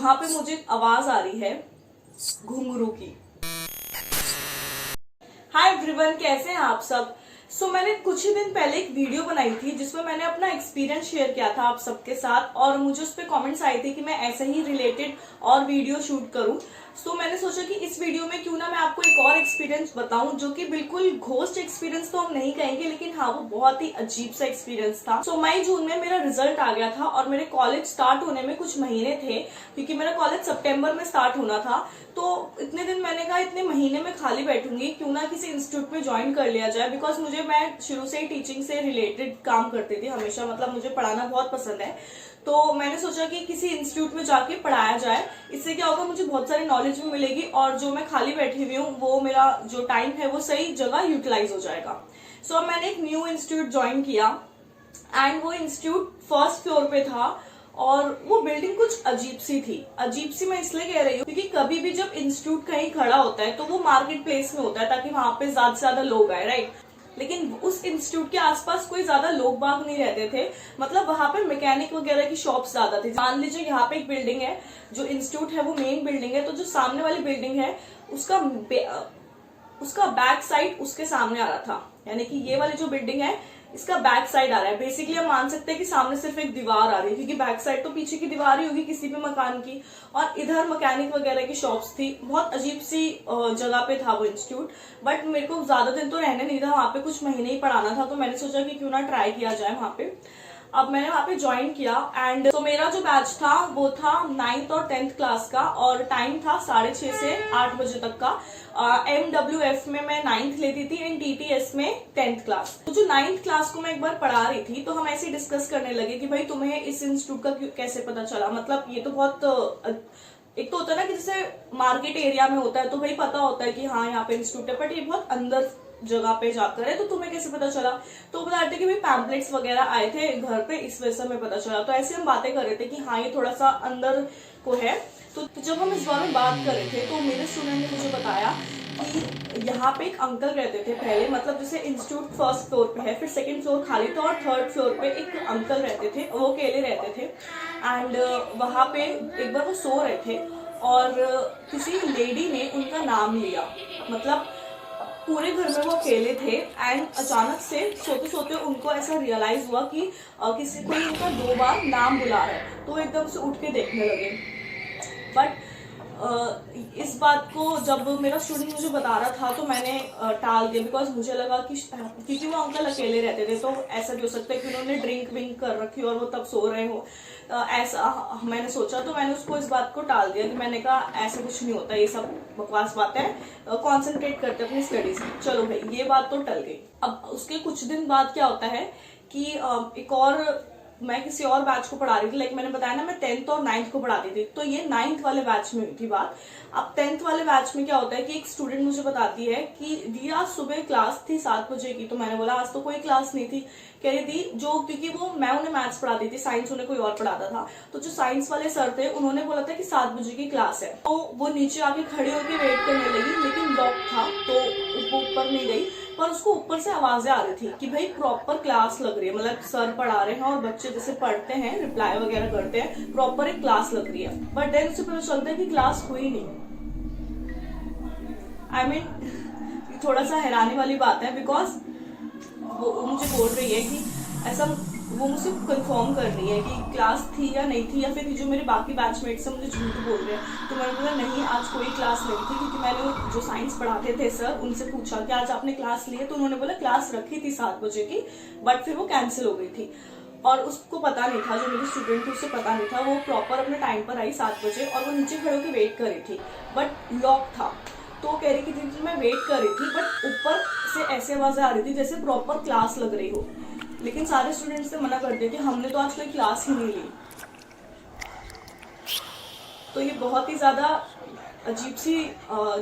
वहां पे मुझे आवाज आ रही है घुंघरू की। हाय एवरीवन, कैसे हैं आप सब। मैंने कुछ ही दिन पहले एक वीडियो बनाई थी जिसमें मैंने अपना एक्सपीरियंस शेयर किया था आप सबके साथ, और मुझे उस पर कॉमेंट्स आए थे कि मैं ऐसे ही रिलेटेड और वीडियो शूट करूं। मैंने सोचा कि इस वीडियो में क्यों ना मैं आपको एक और एक्सपीरियंस बताऊं, जो कि बिल्कुल घोस्ट एक्सपीरियंस तो हम नहीं कहेंगे, लेकिन हाँ वो बहुत ही अजीब सा एक्सपीरियंस था। मई जून में मेरा रिजल्ट आ गया था और मेरे कॉलेज स्टार्ट होने में कुछ महीने थे, क्योंकि मेरा कॉलेज सितंबर में स्टार्ट होना था। तो इतने दिन मैंने कहा इतने महीने में खाली बैठूंगी, क्यों ना किसी इंस्टीट्यूट में ज्वाइन कर लिया जाए, बिकॉज मैं शुरू से ही टीचिंग से रिलेटेड काम करती थी हमेशा, मतलब मुझे पढ़ाना बहुत पसंद है। तो मैंने सोचा कि किसी इंस्टीट्यूट में जाके पढ़ाया जाए, इससे क्या होगा मुझे बहुत सारी नॉलेज भी मिलेगी, और जो मैं खाली बैठी हुई हूँ वो मेरा जो टाइम है वो सही जगह यूटिलाइज हो जाएगा। मैंने एक न्यू इंस्टीट्यूट ज्वाइन किया, एंड वो इंस्टीट्यूट फर्स्ट फ्लोर पे था, और वो बिल्डिंग कुछ अजीब सी थी। अजीब सी मैं इसलिए कह रही हूँ क्योंकि कभी भी जब इंस्टीट्यूट कहीं खड़ा होता है तो वो मार्केट प्लेस में होता है, ताकि वहां पे ज्यादा से ज्यादा लोग आए, राइट। लेकिन उस इंस्टीट्यूट के आसपास कोई ज्यादा लोग बाग नहीं रहते थे, मतलब वहां पे मैकेनिक वगैरह की शॉप ज्यादा थी। मान लीजिए यहाँ पे एक बिल्डिंग है, जो इंस्टीट्यूट है वो मेन बिल्डिंग है, तो जो सामने वाली बिल्डिंग है उसका बैक साइड उसके सामने आ रहा था, यानी कि ये वाली जो बिल्डिंग है इसका बैक साइड आ रहा है। बेसिकली हम मान सकते हैं कि सामने सिर्फ एक दीवार आ रही है, क्योंकि बैक साइड तो पीछे की दीवार ही होगी किसी भी मकान की, और इधर मैकेनिक वगैरह की शॉप्स थी। बहुत अजीब सी जगह पे था वो इंस्टीट्यूट, बट मेरे को ज्यादा दिन तो रहने नहीं था वहां पे, कुछ महीने ही पढ़ाना था, तो मैंने सोचा कि क्यों ना ट्राई किया जाए वहां पे। अब मैंने वहां पे ज्वाइन किया, एंड तो मेरा जो बैच था वो था 9th और 10th क्लास का, और टाइम था 6:30 से 8 बजे तक का। MWF में मैं 9th लेती थी, एंड TTS में 10th क्लास। तो जो 9th क्लास को मैं एक बार पढ़ा रही थी, तो हम ऐसे डिस्कस करने लगे कि भाई तुम्हें इस इंस्टीट्यूट का कैसे पता चला, मतलब ये तो बहुत एक तो होता है ना कि जैसे मार्केट एरिया में होता है तो भाई पता होता है कि हाँ यहाँ पे इंस्टीट्यूट है, बट ये बहुत अंदर जगह पे जाकर है, तो तुम्हें कैसे पता चला। तो बता रहे थे कि भाई पैम्पलेट्स वगैरह आए थे घर पे, इस वजह से हमें पता चला। तो ऐसे हम बातें कर रहे थे कि हाँ ये थोड़ा सा अंदर को है। तो जब हम इस बारे में बात कर रहे थे तो मेरे स्टूडेंट ने मुझे बताया कि यहाँ पे एक अंकल रहते थे पहले, मतलब जैसे इंस्टीट्यूट फर्स्ट फ्लोर पे है, फिर सेकंड फ्लोर खाली था, और थर्ड फ्लोर पे एक अंकल रहते थे, वो अकेले रहते थे। एंड वहां पे एक बार वो सो रहे थे, और किसी लेडी ने उनका नाम लिया, मतलब पूरे घर में वो अकेले थे, एंड अचानक से सोते सोते उनको ऐसा रियलाइज हुआ कि किसी कोई उनका 2 बार नाम बुला रहा है, तो एकदम से उठ के देखने लगे। बट इस बात को जब मेरा स्टूडेंट मुझे बता रहा था तो मैंने टाल दिया, बिकॉज मुझे लगा कि क्योंकि वो अंकल अकेले रहते थे, तो ऐसा भी हो सकता है कि उन्होंने ड्रिंक विंक कर रखी और वो तब सो रहे हो, ऐसा मैंने सोचा। तो मैंने उसको इस बात को टाल दिया कि मैंने कहा ऐसा कुछ नहीं होता, ये सब बकवास बात है, कॉन्सेंट्रेट करते अपनी स्टडीज में। चलो भाई, ये बात तो टल गई। अब उसके कुछ दिन बाद क्या होता है कि एक और मैं किसी और बैच को पढ़ा रही थी, लाइक मैंने बताया ना मैं 10th और 9th को पढ़ाती थी, तो ये 9th वाले बैच में हुई थी बात। अब 10th वाले बैच में क्या होता है कि एक स्टूडेंट मुझे बताती है कि दी आज सुबह क्लास थी 7 बजे की। तो मैंने बोला आज तो कोई क्लास नहीं थी। कह रही थी जो, क्योंकि वो मैं उन्हें मैथ्स पढ़ाती थी, साइंस उन्हें कोई और पढ़ाता था, तो जो साइंस वाले सर थे उन्होंने बोला था कि 7 बजे की क्लास है। तो वो नीचे आके खड़ी होकर वेट करने लगी, लेकिन लॉक था तो वो ऊपर नहीं गई, पर उसको ऊपर से आवाजें आ रही थी कि भाई प्रॉपर क्लास लग रही है, मतलब सर पढ़ा रहे हैं और बच्चे जैसे पढ़ते हैं रिप्लाई वगैरह करते हैं, प्रॉपर एक क्लास लग रही है। बट देन उससे पता चलता है कि क्लास हुई नहीं। I mean, थोड़ा सा हैरानी वाली बात है, बिकॉज वो मुझे बोल रही है कि ऐसा, वो मुझसे कंफर्म कर रही है कि क्लास थी या नहीं थी, या फिर जो मेरे बाकी बैचमेट्स हैं मुझे झूठ बोल रहे हैं। तो मैंने बोला नहीं, आज कोई क्लास नहीं थी, क्योंकि मैंने जो साइंस पढ़ाते थे सर उनसे पूछा कि आज आपने क्लास ली है, तो उन्होंने बोला क्लास रखी थी 7 बजे की, बट फिर वो कैंसिल हो गई थी। और उसको पता नहीं था, जो मेरी स्टूडेंट थी उससे पता नहीं था, वो प्रॉपर अपने टाइम पर आई 7 बजे, और वो नीचे खड़े होकर वेट कर रही थी, बट लॉक था। तो कह रही थी मैं वेट कर रही थी, बट ऊपर से ऐसे आवाजें आ रही थी जैसे प्रॉपर क्लास लग रही हो, लेकिन सारे स्टूडेंट्स ने मना कर दिया कि हमने तो आज कोई क्लास ही नहीं ली। तो ये बहुत ही ज्यादा अजीब सी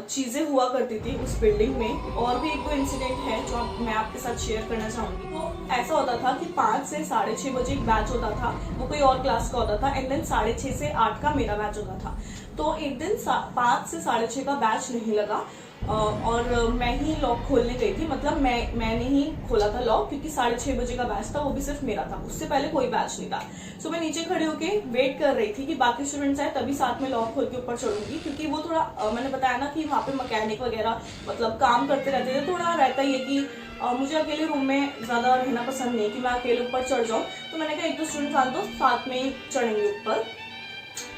चीजें हुआ करती थी उस बिल्डिंग में। और भी एक दो इंसिडेंट है जो मैं आपके साथ शेयर करना चाहूंगी। तो ऐसा होता था कि 5 से 6:30 बजे एक बैच होता था, वो कोई और क्लास का होता था, एंड देन 6:30 से 8 का मेरा बैच होता था। तो एक दिन 5 से 6:30 का बैच नहीं लगा, और मैं ही लॉक खोलने गई थी, मतलब मैंने ही खोला था लॉक, क्योंकि 6:30 बजे का बैच था, वो भी सिर्फ मेरा था, उससे पहले कोई बैच नहीं था। सो मैं नीचे खड़ी होके वेट कर रही थी कि बाकी स्टूडेंट्स आए तभी साथ में लॉक खोल के ऊपर चढ़ूंगी, क्योंकि वो थोड़ा मैंने बताया ना कि वहाँ पे मैकेनिक वगैरह मतलब काम करते रहते थे, थोड़ा रहता ही है कि मुझे अकेले रूम में ज्यादा रहना पसंद नहीं कि मैं अकेले ऊपर चढ़ जाऊँ। तो मैंने कहा एक दो स्टूडेंट्स आ दो, साथ में ही चढ़ेंगे ऊपर।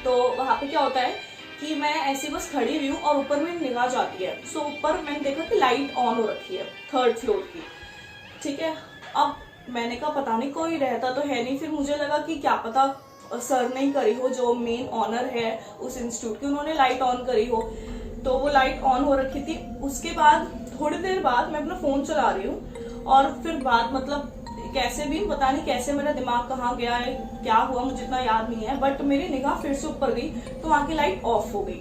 तो वहाँ पे क्या होता है कि मैं ऐसी बस खड़ी हुई हूँ और ऊपर में निगाह जाती है। सो ऊपर मैंने देखा कि लाइट ऑन हो रखी है 3rd फ्लोर की, ठीक है। अब मैंने कहा पता नहीं कोई रहता तो है नहीं, फिर मुझे लगा कि क्या पता सर ने ही करी हो, जो मेन ऑनर है उस इंस्टीट्यूट की, उन्होंने लाइट ऑन करी हो। तो वो लाइट ऑन हो रखी थी। उसके बाद थोड़ी देर बाद मैं अपना फोन चला रही हूँ और फिर बात मतलब कैसे भी पता नहीं कैसे मेरा दिमाग कहाँ गया है, क्या हुआ मुझे इतना याद नहीं है, बट मेरी निगाह फिर से ऊपर गई तो वहां की लाइट ऑफ हो गई।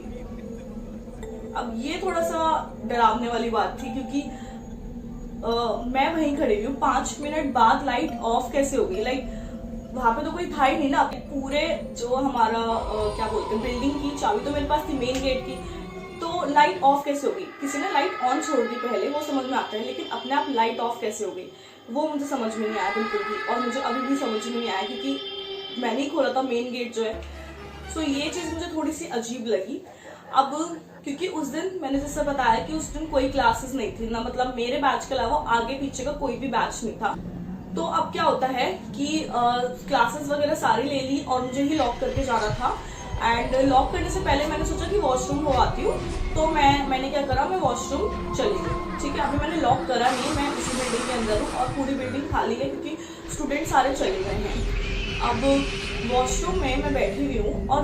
अब ये थोड़ा सा डरावने वाली बात थी, क्योंकि मैं वहीं खड़ी हुई हूँ, 5 मिनट बाद लाइट ऑफ कैसे हो गई। लाइक वहां पे तो कोई था ही नहीं ना, पूरे जो हमारा क्या बोलते हैं बिल्डिंग की चाबी तो मेरे पास थी मेन गेट की, तो लाइट ऑफ कैसे हो गई। किसी ने लाइट ऑन छोड़ दी पहले, वो समझ में आता है, लेकिन अपने आप लाइट ऑफ कैसे हो गई वो मुझे समझ में नहीं आया बिल्कुल भी, और मुझे अभी भी समझ में नहीं आया क्योंकि मैंने ही खोला था मेन गेट जो है। सो ये चीज मुझे थोड़ी सी अजीब लगी। अब क्योंकि उस दिन मैंने जैसे बताया कि उस दिन कोई क्लासेस नहीं थी ना, मतलब मेरे बैच के अलावा आगे पीछे का कोई भी बैच नहीं था। तो अब क्या होता है कि क्लासेस वगैरह सारी ले ली और मुझे ही लॉक करके जाना था। एंड लॉक करने से पहले मैंने सोचा कि वॉशरूम हो आती हूँ, तो मैंने क्या करा, मैं वॉशरूम चली गई, ठीक है। अभी मैंने लॉक करा नहीं, मैं इसी बिल्डिंग के अंदर हूँ और पूरी बिल्डिंग खाली है क्योंकि स्टूडेंट सारे चले गए हैं। अब वॉशरूम में मैं बैठी हुई हूँ और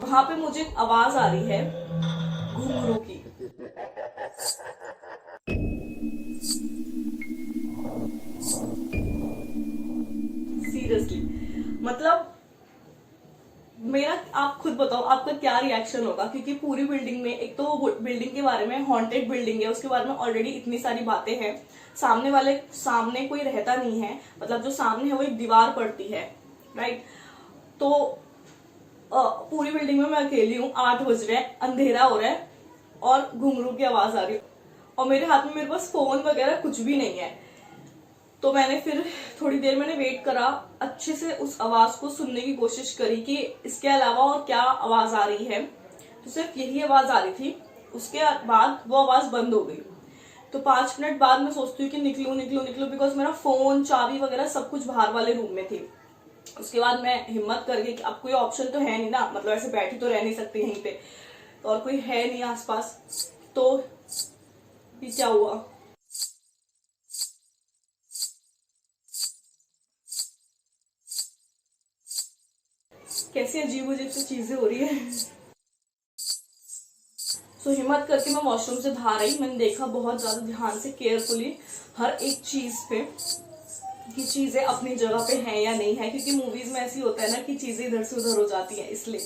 वहां पे मुझे आवाज आ रही है घुंघरू की। सीरियसली, मतलब मेरा, आप खुद बताओ आपका क्या रिएक्शन होगा, क्योंकि पूरी बिल्डिंग में, एक तो बिल्डिंग के बारे में हॉन्टेड बिल्डिंग है, उसके बारे में ऑलरेडी इतनी सारी बातें हैं, सामने कोई रहता नहीं है, मतलब जो सामने है वो एक दीवार पड़ती है, राइट। तो पूरी बिल्डिंग में मैं अकेली हूँ, 8 बज रहे हैं, अंधेरा हो रहा है और घुंघरू की आवाज आ रही है और मेरे हाथ में मेरे पास फोन वगैरह कुछ भी नहीं है। तो मैंने फिर थोड़ी देर मैंने वेट करा, अच्छे से उस आवाज को सुनने की कोशिश करी कि इसके अलावा और क्या आवाज आ रही है, तो सिर्फ यही आवाज आ रही थी। उसके बाद वो आवाज बंद हो गई। तो 5 मिनट बाद मैं सोचती हूँ कि निकलूं निकलूं निकलूं, बिकॉज मेरा फोन चाबी वगैरह सब कुछ बाहर वाले रूम में थी। उसके बाद मैं हिम्मत करके कि अब कोई ऑप्शन तो है नहीं ना, मतलब ऐसे बैठी तो रह नहीं सकती यहीं पे, और कोई है नहीं आसपास। तो ये क्या हुआ, कैसी अजीब अजीब सी चीजें हो रही है। सो हिम्मत करके मैं वॉशरूम से बाहर आई। मैंने देखा बहुत ज्यादा ध्यान से, केयरफुली हर एक चीज पे कि चीजें अपनी जगह पे हैं या नहीं है, क्योंकि मूवीज में ऐसी होता है ना कि चीजें इधर से उधर हो जाती हैं, इसलिए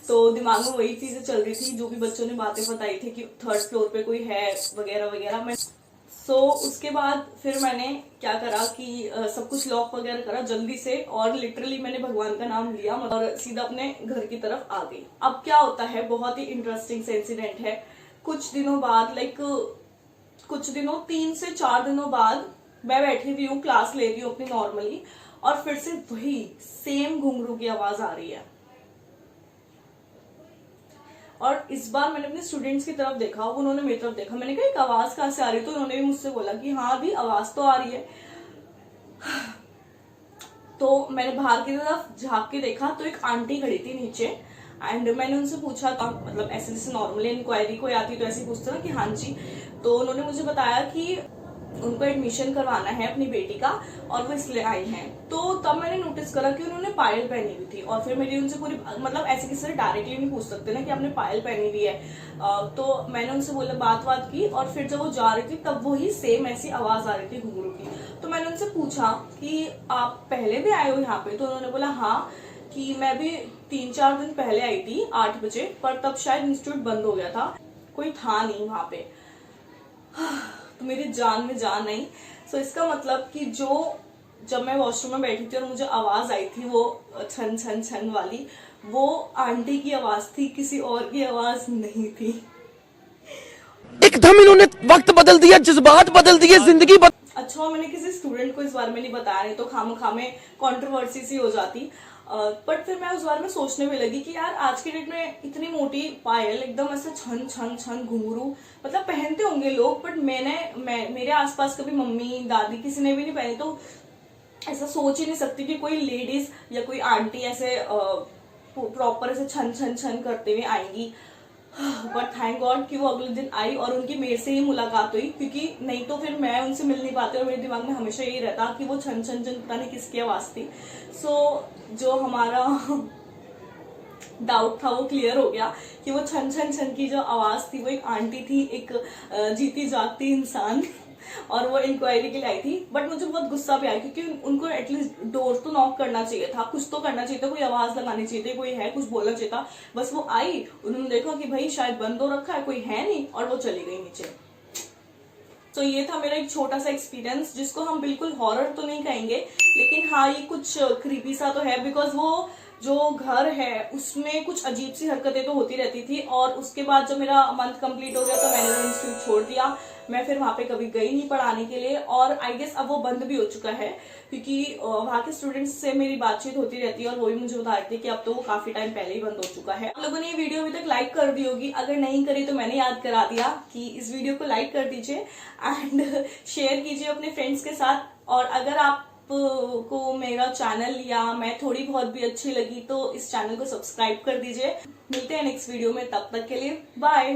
तो दिमाग में वही चीजें चल रही थी जो भी बच्चों ने बातें बताई थी कि 3rd फ्लोर पे कोई है वगैरह वगैरह। मैं उसके बाद फिर मैंने क्या करा कि सब कुछ लॉक वगैरह करा जल्दी से, और लिटरली मैंने भगवान का नाम लिया और सीधा अपने घर की तरफ आ गई। अब क्या होता है, बहुत ही इंटरेस्टिंग से इंसिडेंट है। कुछ दिनों बाद, कुछ दिनों 3 से 4 दिनों बाद मैं बैठी हुई हूँ, क्लास ले रही हूँ अपनी नॉर्मली, और फिर से वही सेम घुंघरू की आवाज आ रही है। और इस बार मैंने अपने स्टूडेंट्स की तरफ देखा, उन्होंने मेरी तरफ देखा। मैंने कहा एक आवाज कहाँ से आ रही है, तो उन्होंने भी मुझसे बोला कि हाँ अभी आवाज तो आ रही है। तो मैंने बाहर की तरफ झांक के देखा तो एक आंटी खड़ी थी नीचे, एंड मैंने उनसे पूछा था, मतलब ऐसे जैसे नॉर्मली इंक्वायरी कोई आती तो ऐसे पूछते ना कि हाँ जी। तो उन्होंने मुझे बताया कि उनको एडमिशन करवाना है अपनी बेटी का और वो इसलिए आई हैं। तो तब मैंने नोटिस करा कि उन्होंने पायल पहनी हुई थी, और फिर मेरी उनसे पूरी, मतलब ऐसे किसी से डायरेक्टली नहीं पूछ सकते ना कि आपने पायल पहनी हुई है। तो मैंने उनसे बोला, बात की, और फिर जब वो जा रही थी तब वही सेम ऐसी आवाज आ रही थी घुंघरू की। तो मैंने उनसे पूछा कि आप पहले भी आए हो यहाँ पे, तो उन्होंने बोला हाँ, कि मैं भी 3-4 दिन पहले आई थी 8 बजे, पर तब शायद इंस्टीट्यूट बंद हो गया था, कोई था नहीं वहां पे। तो मेरी जान में जान नहीं। सो इसका मतलब कि जो जब मैं वॉशरूम में बैठी थी और मुझे आवाज आई थी वो छन छन छन वाली, वो आंटी की आवाज थी, किसी और की आवाज नहीं थी। एकदम इन्होंने वक्त बदल दिया, जज्बात बदल दिए, जिंदगी अच्छा मैंने किसी स्टूडेंट को इस बारे में नहीं बताया, नहीं तो खामखा में कंट्रोवर्सी सी हो जाती। बट फिर मैं उस बारे में सोचने में लगी कि यार आज के डेट में इतनी मोटी पायल एकदम ऐसे छन छन छन घुंघरू मतलब पहनते होंगे लोग, बट मेरे आसपास कभी मम्मी दादी किसी ने भी नहीं पहनी, तो ऐसा सोच ही नहीं सकती कि कोई लेडीज या कोई आंटी ऐसे प्रॉपर ऐसे छन छन छन करते हुए आएंगी। बट थैंक गॉड कि वो अगले दिन आई और उनकी मेरे से ही मुलाकात हुई, क्योंकि नहीं तो फिर मैं उनसे मिल नहीं पाती और मेरे दिमाग में हमेशा यही रहता कि वो छन छन छन पता नहीं किसकी आवाज थी। सो जो हमारा डाउट था वो क्लियर हो गया कि वो छन छन छन की जो आवाज थी वो एक आंटी थी, एक जीती जागती इंसान, और वो इंक्वायरी के लिए आई थी। बट मुझे बहुत गुस्सा भी आया क्योंकि उनको एटलीस्ट डोर तो नॉक करना चाहिए था, कुछ तो करना चाहिए था, कोई आवाज लगानी चाहिए थी, कोई है कुछ बोलना चाहिए था। बस वो आई, उन्होंने देखा कि भाई शायद बंद हो रखा है, कोई है नहीं, और वो चली गई नीचे। तो ये था मेरा एक छोटा सा एक्सपीरियंस, जिसको हम बिल्कुल हॉरर तो नहीं कहेंगे, लेकिन हाँ ये कुछ क्रीपी सा तो है, बिकॉज वो जो घर है उसमें कुछ अजीब सी हरकतें तो होती रहती थी। और उसके बाद जब मेरा मंथ कंप्लीट हो गया तो मैंने वो इंस्टीट्यूट छोड़ दिया, मैं फिर वहां पे कभी गई नहीं पढ़ाने के लिए, और आई गेस अब वो बंद भी हो चुका है, क्योंकि वहां के स्टूडेंट्स से मेरी बातचीत होती रहती है और वो भी मुझे बता रहे थे कि अब तो वो काफी टाइम पहले ही बंद हो चुका है। आप लोगों ने ये वीडियो अभी तक लाइक कर दी होगी, अगर नहीं करी तो मैंने याद करा दिया कि इस वीडियो को लाइक कर दीजिए एंड शेयर कीजिए अपने फ्रेंड्स के साथ। और अगर आप को मेरा चैनल या मैं थोड़ी बहुत भी अच्छी लगी तो इस चैनल को सब्सक्राइब कर दीजिए। मिलते हैं नेक्स्ट वीडियो में, तब तक के लिए बाय।